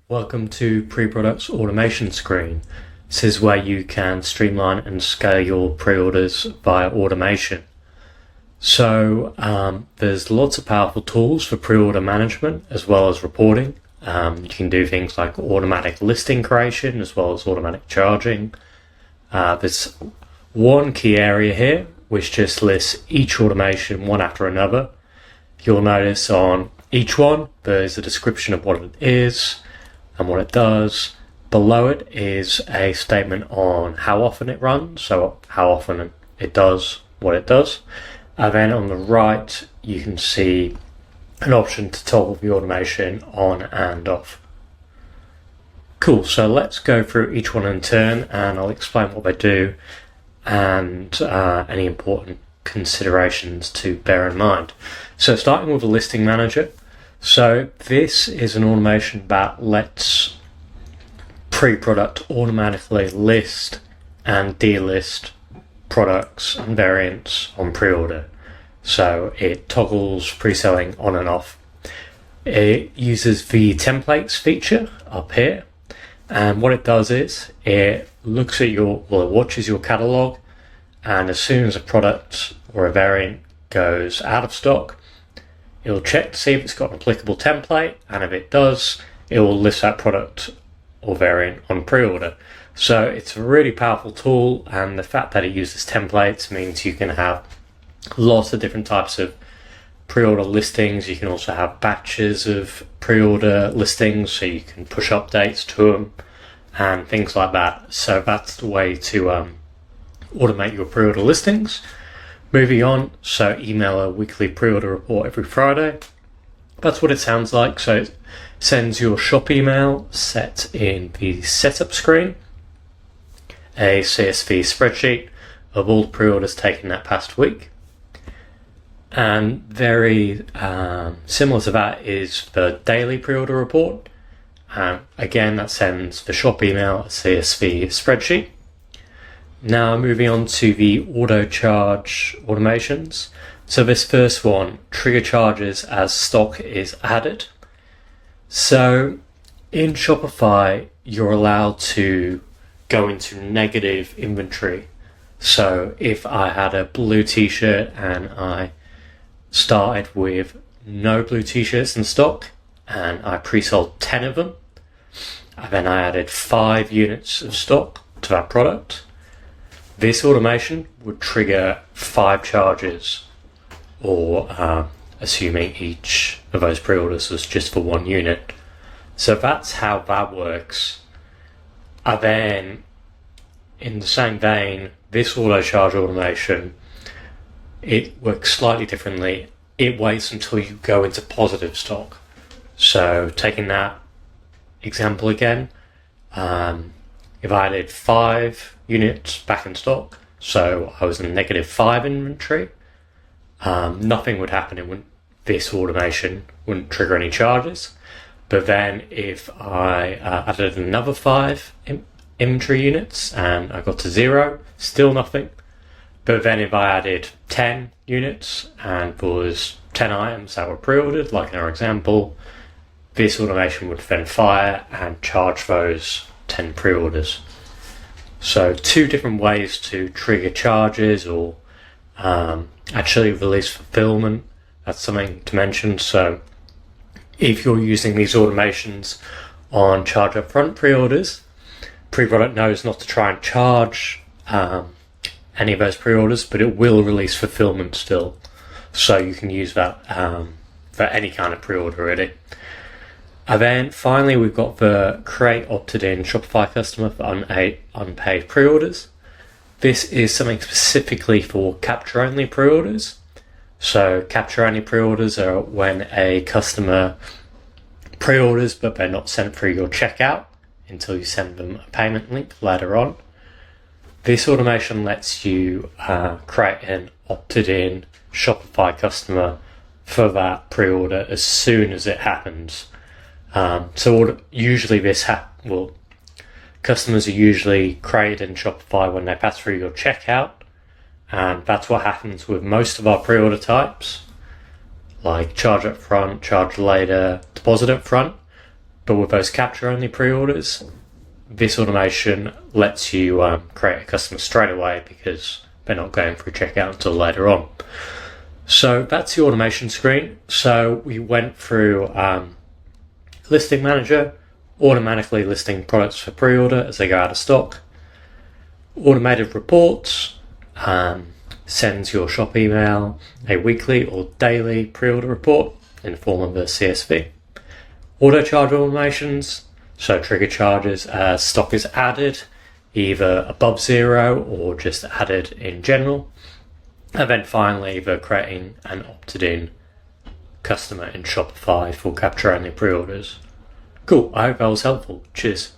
Welcome to PreProduct Automations Screen. This is where you can streamline and scale your pre-orders via automation. So there's lots of powerful tools for pre-order management as well as reporting. You can do things like automatic listing creation as well as automatic charging. There's one key area here which just lists each automation one after another. You'll notice on each one there's a description of what it is and what it does. Below it is a statement on how often it runs, so how often it does what it does. And then on the right you can see an option to toggle the automation on and off. Cool, so let's go through each one in turn and I'll explain what they do and any important considerations to bear in mind. So starting with the listing manager. So this is an automation that lets PreProduct automatically list and delist products and variants on pre-order. So it toggles pre-selling on and off. It uses the templates feature up here, and what it does is it looks at it watches your catalog, and as soon as a product or a variant goes out of stock, it'll check to see if it's got an applicable template, and if it does, it will list that product or variant on pre-order. So it's a really powerful tool, and the fact that it uses templates means you can have lots of different types of pre-order listings. You can also have batches of pre-order listings, so you can push updates to them and things like that. So that's the way to automate your pre-order listings. Moving on, so email a weekly pre-order report every Friday. That's what it sounds like. So it sends your shop email set in the setup screen, a CSV spreadsheet of all the pre-orders taken that past week. And very similar to that is the daily pre-order report. Again, that sends the shop email a CSV spreadsheet. Now moving on to the auto charge automations. So this first one, trigger charges as stock is added. So in Shopify, you're allowed to go into negative inventory. So if I had a blue t-shirt and I started with no blue t-shirts in stock and I pre-sold 10 of them, and then I added 5 units of stock to that product, this automation would trigger 5 charges, or assuming each of those pre-orders was just for 1 unit. So that's how that works. And then, in the same vein, this auto charge automation, it works slightly differently. It waits until you go into positive stock. So taking that example again, if I added 5 units back in stock, so I was in -5 inventory, nothing would happen. This automation wouldn't trigger any charges. But then if I added another 5 inventory units and I got to 0, still nothing. But then if I added 10 units and there was 10 items that were pre-ordered, like in our example, this automation would then fire and charge those 10 pre-orders. So 2 different ways to trigger charges or actually release fulfillment. That's something to mention. So if you're using these automations on charge upfront pre-orders, PreProduct knows not to try and charge any of those pre-orders, but it will release fulfillment still. So you can use that for any kind of pre-order really. And then finally we've got the create opted-in Shopify customer for unpaid pre-orders. This is something specifically for capture-only pre-orders. So capture-only pre-orders are when a customer pre-orders but they're not sent through your checkout until you send them a payment link later on. This automation lets you create an opted-in Shopify customer for that pre-order as soon as it happens. So usually customers are usually created in Shopify when they pass through your checkout, and that's what happens with most of our pre-order types, like charge up front, charge later, deposit up front. But with those capture-only pre-orders, this automation lets you create a customer straight away because they're not going through checkout until later on. So that's the automation screen. So we went through Listing Manager, automatically listing products for pre-order as they go out of stock. Automated reports, sends your shop email a weekly or daily pre-order report in the form of a CSV. Auto charge automations, so trigger charges as stock is added, either above zero or just added in general. And then finally, the creating an opted-in customer in Shopify for capture-only pre-orders. Cool, I hope that was helpful. Cheers.